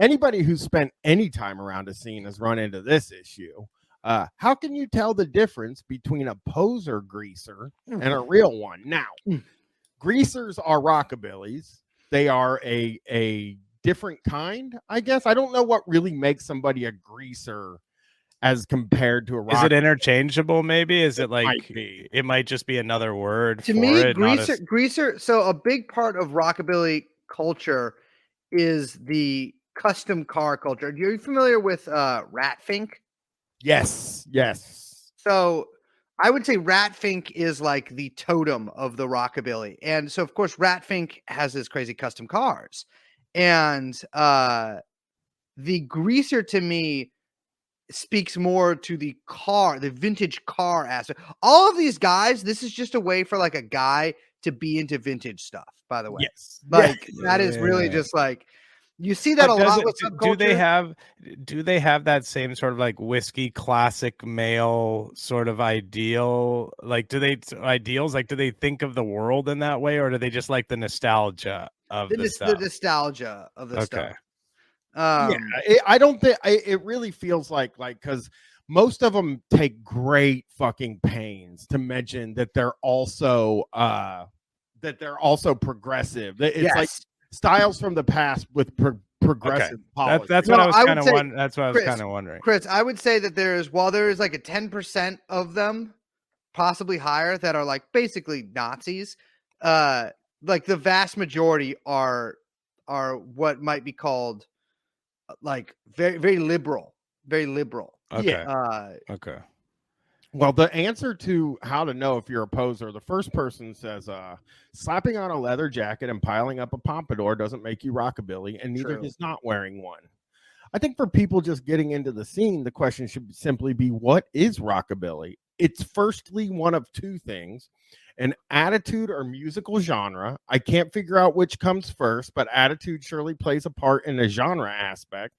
anybody who's spent any time around a scene has run into this issue. How can you tell the difference between a poser greaser and a real one? Now, greasers are rockabillys. They are a different kind, I guess. I don't know what really makes somebody a greaser as compared to a rock. Is it interchangeable? Maybe is it like it might just be another word to for me? it, Greaser. So a big part of rockabilly culture is the custom car culture. Are you familiar with Ratfink? Yes. So I would say Ratfink is like the totem of the rockabilly, and so of course Ratfink has his crazy custom cars, and the greaser to me speaks more to the vintage car aspect. All of these guys, this is just a way for like a guy to be into vintage stuff, by the way. Yes. Like that is really just like you see that a lot with subculture. Do they have that same sort of like whiskey classic male sort of ideal? Like do they think of the world in that way, or do they just like the nostalgia of the stuff? The nostalgia of the stuff. I don't think it really feels like because most of them take great fucking pains to mention that they're also progressive. It's like styles from the past with progressive policy. That's what I was kind of wondering. That's what I was kind of wondering. Chris, I would say that while there is like a 10% of them, possibly higher, that are like basically Nazis, like the vast majority are what might be called like very, very liberal. Okay. Okay. Well, the answer to how to know if you're a poser, the first person says, slapping on a leather jacket and piling up a pompadour doesn't make you rockabilly, and neither does not wearing one. I think for people just getting into the scene, the question should simply be, what is rockabilly? It's firstly one of two things: an attitude or musical genre. I can't figure out which comes first, but attitude surely plays a part in the genre aspect.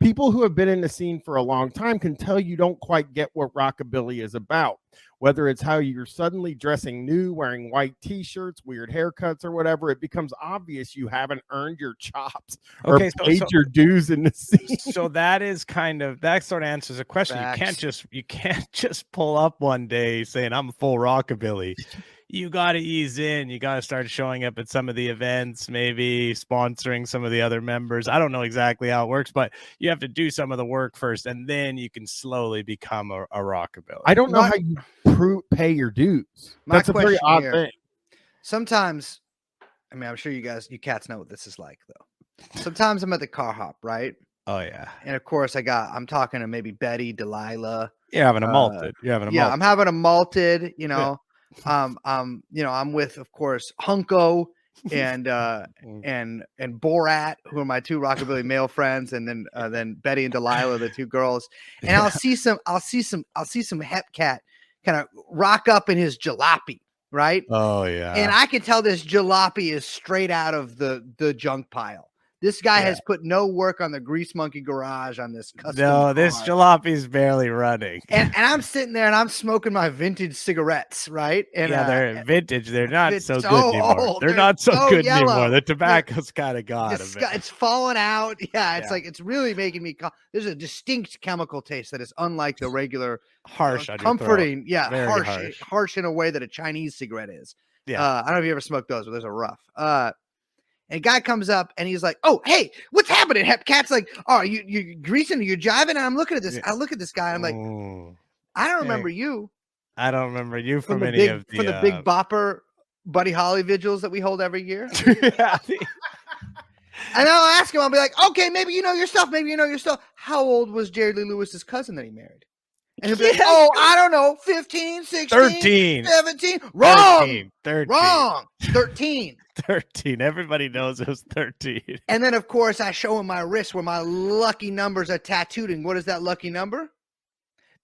People who have been in the scene for a long time can tell you don't quite get what rockabilly is about, whether it's how you're suddenly dressing new, wearing white t-shirts, weird haircuts, or whatever. It becomes obvious you haven't earned your chops or paid your dues in the scene. So that sort of answers a question. You can't just pull up one day saying I'm full rockabilly. You got to ease in. You got to start showing up at some of the events, maybe sponsoring some of the other members. I don't know exactly how it works, but you have to do some of the work first, and then you can slowly become a rockabilly. I don't know how you pay your dues. That's a very odd thing. Sometimes, I mean, I'm sure you cats know what this is like, though. Sometimes I'm at the car hop, right? Oh, yeah. And of course, I'm talking to maybe Betty, Delilah. You're having a malted. I'm having a malted, I'm with, of course, Hunko and Borat, who are my two rockabilly male friends, and then Betty and Delilah, the two girls. And I'll see some hep cat kind of rock up in his jalopy, right? Oh yeah. And I can tell this jalopy is straight out of the junk pile. This guy has put no work on the Grease Monkey garage on this custom car. This jalopy's barely running. And I'm sitting there and I'm smoking my vintage cigarettes, right? And they're vintage. They're not so good anymore. Old. They're not so good anymore. The tobacco's kind of gone. It's falling out. Yeah, it's like it's really making me. There's a distinct chemical taste that is unlike the regular harsh, comforting. Yeah, harsh in a way that a Chinese cigarette is. Yeah, I don't know if you ever smoked those, but those are rough. And a guy comes up and he's like, "Oh, hey, what's happening?" Hep Cat's like, "Oh, you greasing, you're jiving." And I'm looking at this. I look at this guy. I'm like, I don't remember you. I don't remember you from the Big Bopper Buddy Holly vigils that we hold every year. Yeah. And I'll ask him. I'll be like, "Okay, maybe you know your stuff. Maybe you know your stuff. How old was Jerry Lee Lewis's cousin that he married?" And he'll be like, "Oh, I don't know, 15, 16, 13, 17. Wrong. 13. Wrong. 13. 13. Everybody knows it was 13. And then, of course, I show him my wrist where my lucky numbers are tattooed. And what is that lucky number?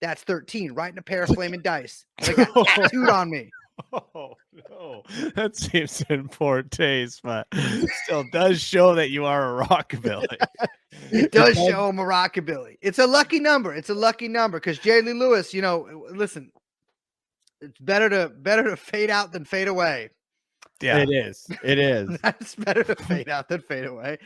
That's 13, right in a pair of flaming dice. They got tattooed on me. Oh, no. That seems in poor taste, but still does show that you are a rockabilly. It does show him a rockabilly. It's a lucky number. It's a lucky number because Jerry Lee Lewis, listen, it's better to fade out than fade away. Yeah, it is. That's better to fade out than fade away.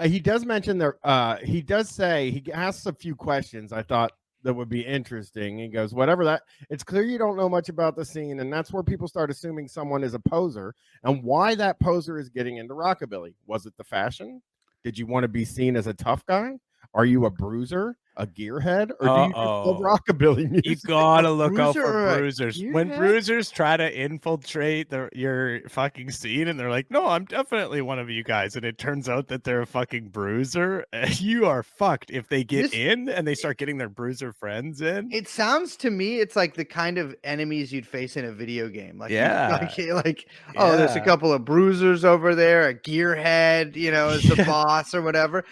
he does mention there. He does say he asks a few questions. I thought that would be interesting. He goes, whatever that. It's clear you don't know much about the scene, and that's where people start assuming someone is a poser, and why that poser is getting into rockabilly. Was it the fashion? Did you want to be seen as a tough guy? Are you a bruiser, a gearhead, or do you just love rockabilly music? You gotta look out for bruisers. When bruisers try to infiltrate your fucking scene, and they're like, "No, I'm definitely one of you guys," and it turns out that they're a fucking bruiser, you are fucked if they get in and they start getting their bruiser friends in. It sounds to me it's like the kind of enemies you'd face in a video game. Like, oh, there's a couple of bruisers over there, a gearhead, is the boss or whatever.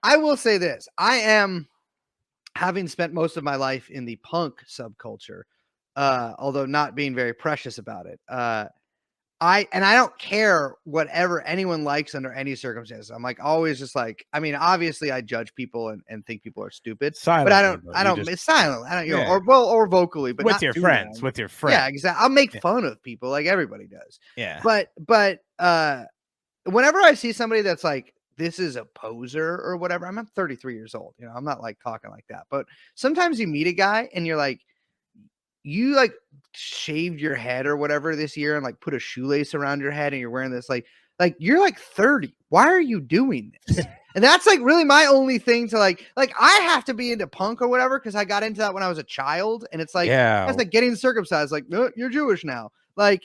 I will say this. I am, having spent most of my life in the punk subculture, although not being very precious about it. I don't care whatever anyone likes under any circumstances. I'm like always just like, I mean, obviously I judge people and think people are stupid, but I don't it's silent. I don't, or vocally, but with your friends, Yeah, exactly. I'll make fun of people like everybody does. Yeah. But whenever I see somebody that's like, this is a poser or whatever, I'm 33 years old. I'm not like talking like that, but sometimes you meet a guy and you're like, you like shaved your head or whatever this year and like put a shoelace around your head and you're wearing this like you're like 30. Why are you doing this? And that's like really my only thing to like I have to be into punk or whatever because I got into that when I was a child, and it's like that's like getting circumcised. Like, no, you're Jewish now. Like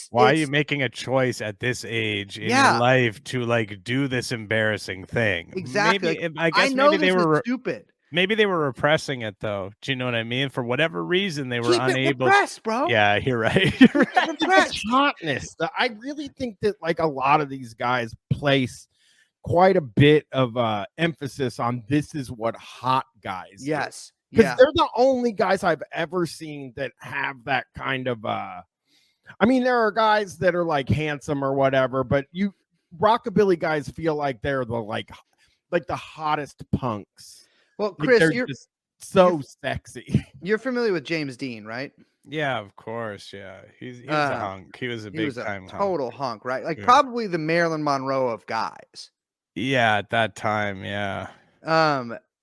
why are you making a choice at this age in your life to like do this embarrassing thing? Exactly. Maybe, I guess maybe they were stupid. Maybe they were repressing it though. Do you know what I mean? For whatever reason, they were unable. Repressed, bro. Yeah, you're right. It's hotness. I really think that like a lot of these guys place quite a bit of emphasis on this is what hot guys. Yes. Because they're the only guys I've ever seen that have that kind of I mean, there are guys that are like handsome or whatever, but rockabilly guys feel like they're the like the hottest punks. Well, Chris, like you're just so sexy. You're familiar with James Dean, right? Yeah, of course. Yeah, he's a hunk. He was a big time total hunk, right? Like probably the Marilyn Monroe of guys. Yeah, at that time, yeah.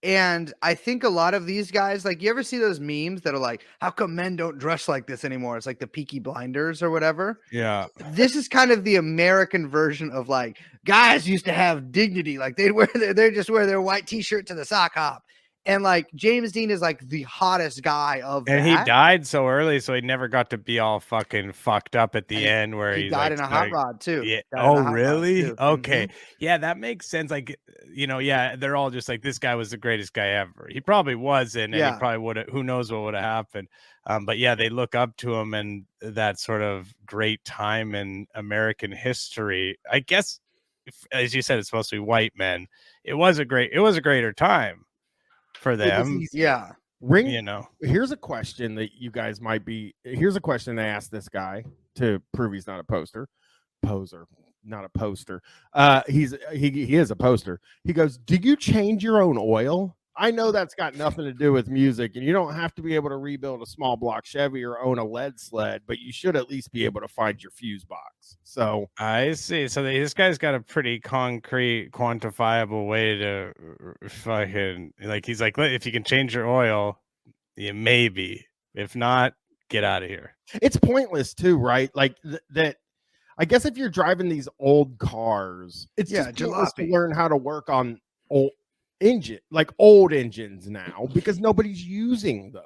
And I think a lot of these guys, like, you ever see those memes that are like, how come men don't dress like this anymore? It's like the Peaky Blinders or whatever. Yeah. This is kind of the American version of like, guys used to have dignity. Like they just wear their white t-shirt to the sock hop. And like James Dean is like the hottest guy of and he died so early, so he never got to be all fucking fucked up at the end where he died in a hot rod too. Yeah. Oh, really? Okay. Yeah, that makes sense. Like, they're all just like, this guy was the greatest guy ever. He probably wasn't, and he probably would have. Who knows what would have happened? But yeah, they look up to him and that sort of great time in American history. I guess, as you said, it's supposed to be white men. It was a greater time for them. Here's a question that you guys might be. Here's a question they asked this guy to prove he's not a poser, not a poster. He is a poster. He goes, do you change your own oil? I know that's got nothing to do with music, and you don't have to be able to rebuild a small block Chevy or own a lead sled, but you should at least be able to find your fuse box. So I see. So this guy's got a pretty concrete, quantifiable way to fucking like. He's like, if you can change your oil, maybe. If not, get out of here. It's pointless too, right? Like that. I guess if you're driving these old cars, it's just pointless to learn how to work on old engines now because nobody's using those.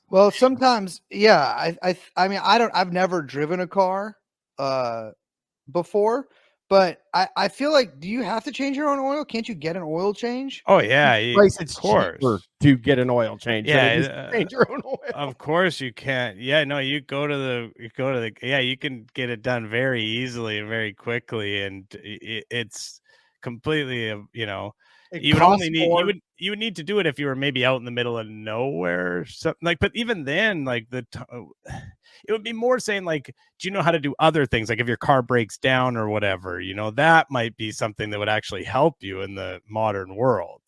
Well, sometimes, I mean, I've never driven a car before, but I feel like, do you have to change your own oil? Can't you get an oil change? Oh yeah, of course, to get an oil change. Yeah, change your own oil. Of course you can. Yeah, no, you go to the you can get it done very easily and very quickly, and it's completely you would need to do it if you were maybe out in the middle of nowhere or something like. But even then, like it would be more saying like, do you know how to do other things? Like if your car breaks down or whatever, that might be something that would actually help you in the modern world.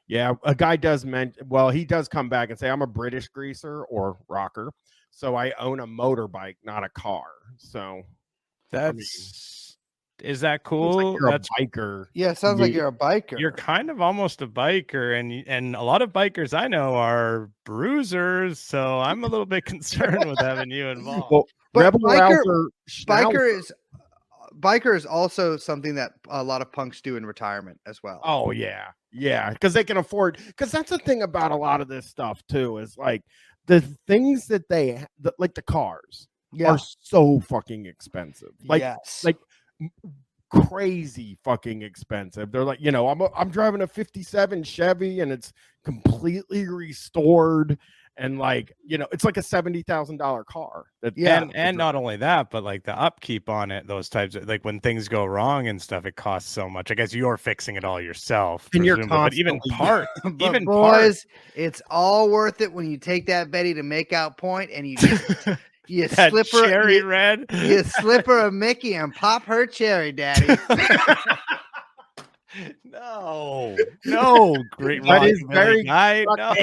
Yeah, a guy does he does come back and say, I'm a British greaser or rocker, so I own a motorbike, not a car. So that's Is that cool? Like you're a biker. Yeah, it sounds like you're a biker. You're kind of almost a biker, and a lot of bikers I know are bruisers, so I'm a little bit concerned with having you involved. Well, but Rebel biker is also something that a lot of punks do in retirement as well. Oh yeah, because they can afford. Because that's the thing about a lot of this stuff too, is like the things that like the cars are so fucking expensive. Like crazy fucking expensive. They're like, I'm driving a 57 Chevy and it's completely restored. And like, it's like a $70,000 car. And not only that, but like the upkeep on it, those types of, like when things go wrong and stuff, it costs so much. I guess you're fixing it all yourself. And you're but even parts, but boys, it's all worth it when you take that Betty to make out point and you just you slip her cherry red. You slip her a Mickey and pop her cherry, daddy. No, great. That is very guy. No.